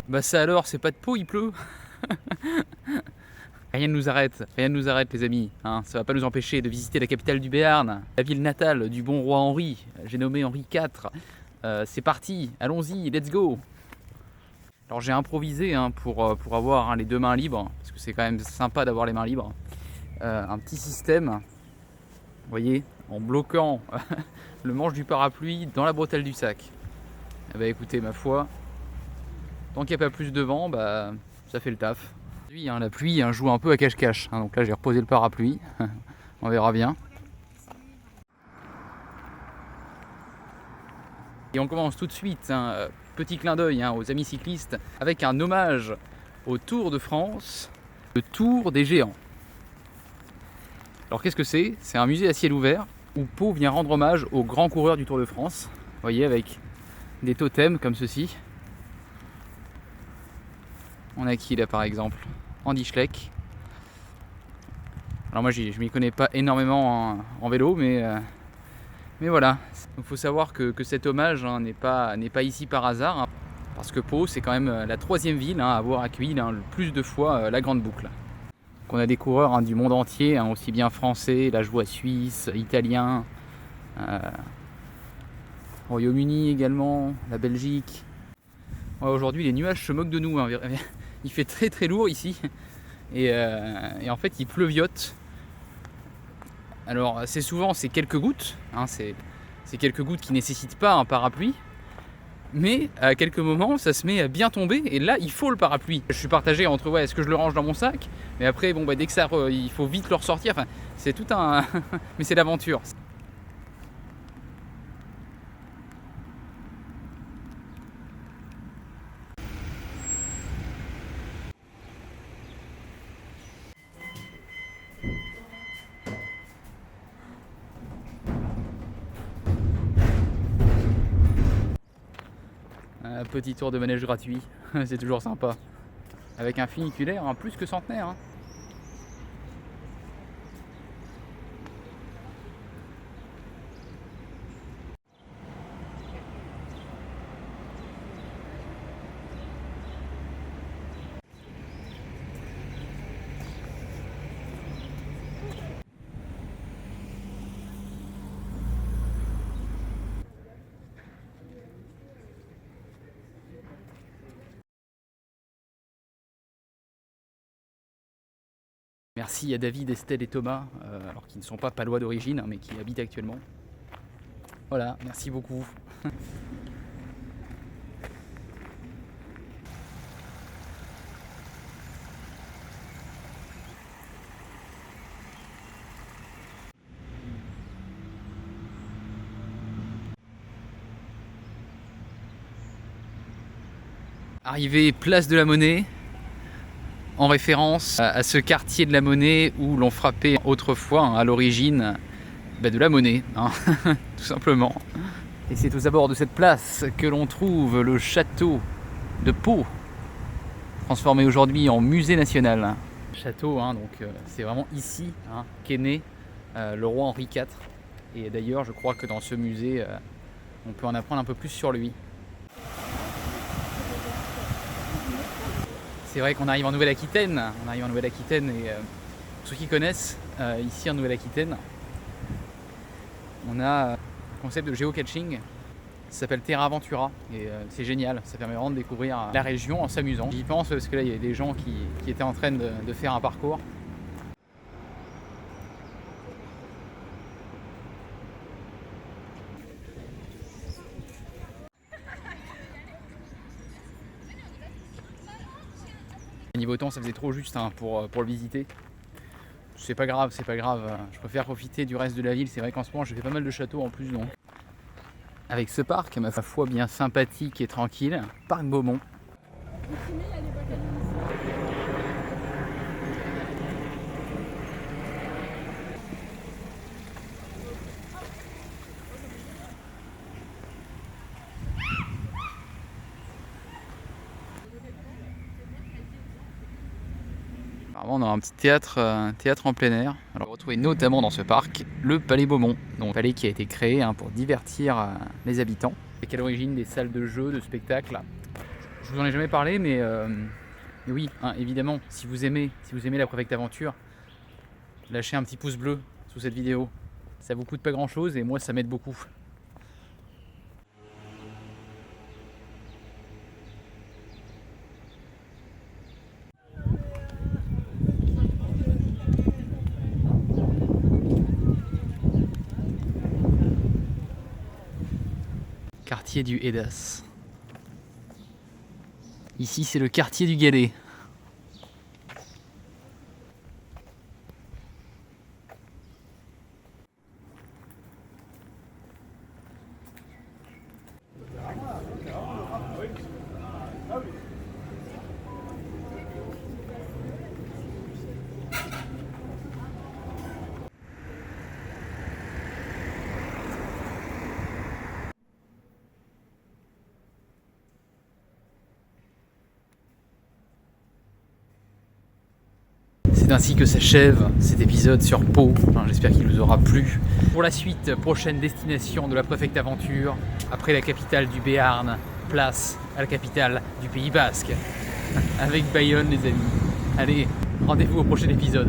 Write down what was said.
Bah ça alors, c'est pas de Pau, il pleut. Rien ne nous arrête les amis, hein. Ça va pas nous empêcher de visiter la capitale du Béarn, la ville natale du bon roi Henri, j'ai nommé Henri IV. C'est parti, allons-y, let's go. Alors j'ai improvisé hein, pour avoir hein, les deux mains libres, parce que c'est quand même sympa d'avoir les mains libres. Un petit système, vous voyez, en bloquant le manche du parapluie dans la bretelle du sac. Eh bah écoutez, ma foi, tant qu'il n'y a pas plus de vent, bah, ça fait le taf. Aujourd'hui, hein, la pluie hein, joue un peu à cache-cache, hein, donc là j'ai reposé le parapluie, on verra bien. Et on commence tout de suite, hein, petit clin d'œil hein, aux amis cyclistes, avec un hommage au Tour de France, le Tour des Géants. Alors qu'est-ce que c'est? C'est un musée à ciel ouvert où Pau vient rendre hommage aux grands coureurs du Tour de France. Vous voyez, avec des totems comme ceci. On a qui là par exemple? Andy Schleck. Alors moi je m'y connais pas énormément en vélo, mais voilà. Il faut savoir que cet hommage hein, n'est pas ici par hasard, hein, parce que Pau c'est quand même la troisième ville hein, à avoir accueilli hein, le plus de fois la Grande Boucle. Donc on a des coureurs hein, du monde entier, hein, aussi bien français, là je vois suisse, italien, Royaume-Uni également, la Belgique. Ouais, aujourd'hui les nuages se moquent de nous, hein. Il fait très très lourd ici et en fait il pleuviote. Alors c'est souvent c'est quelques gouttes, hein, c'est quelques gouttes qui ne nécessitent pas un parapluie, mais à quelques moments ça se met à bien tomber et là il faut le parapluie. Je suis partagé entre ouais, est-ce que je le range dans mon sac, mais après bon bah dès que ça il faut vite le ressortir, enfin, c'est tout un mais c'est l'aventure. Un petit tour de manège gratuit, c'est toujours sympa. Avec un funiculaire hein, plus que centenaire. Hein. Merci à David, Estelle et Thomas, alors qui ne sont pas palois d'origine, hein, mais qui habitent actuellement. Voilà, merci beaucoup. Arrivé place de la Monnaie, en référence à ce quartier de la Monnaie où l'on frappait autrefois hein, à l'origine de la monnaie, hein, tout simplement. Et c'est aux abords de cette place que l'on trouve le château de Pau, transformé aujourd'hui en musée national. Château, hein, donc c'est vraiment ici hein, qu'est né le roi Henri IV. Et d'ailleurs, je crois que dans ce musée, on peut en apprendre un peu plus sur lui. C'est vrai qu'on arrive en Nouvelle-Aquitaine, et pour ceux qui connaissent, ici en Nouvelle-Aquitaine, on a un concept de géocaching, ça s'appelle Terra Aventura, et c'est génial, ça permet vraiment de découvrir la région en s'amusant. J'y pense parce que là il y a des gens qui étaient en train de faire un parcours. Niveau temps ça faisait trop juste hein, pour le visiter. C'est pas grave, je préfère profiter du reste de la ville. C'est vrai qu'en ce moment je fais pas mal de châteaux en plus donc. Avec ce parc, ma foi bien sympathique et tranquille, Parc Beaumont. On a un petit théâtre en plein air. Alors, on va retrouver notamment dans ce parc le Palais Beaumont, donc un palais qui a été créé hein, pour divertir les habitants. Avec à l'origine des salles de jeux, de spectacles. Je vous en ai jamais parlé, mais oui, hein, évidemment, si vous aimez la Préfecte Aventure, lâchez un petit pouce bleu sous cette vidéo. Ça vous coûte pas grand chose et moi ça m'aide beaucoup. Quartier du Hédas. Ici c'est le quartier du Galet. C'est ainsi que s'achève cet épisode sur Pau. J'espère qu'il vous aura plu. Pour la suite, prochaine destination de la Préfecte Aventure, après la capitale du Béarn, place à la capitale du Pays Basque, avec Bayonne les amis. Allez, rendez-vous au prochain épisode.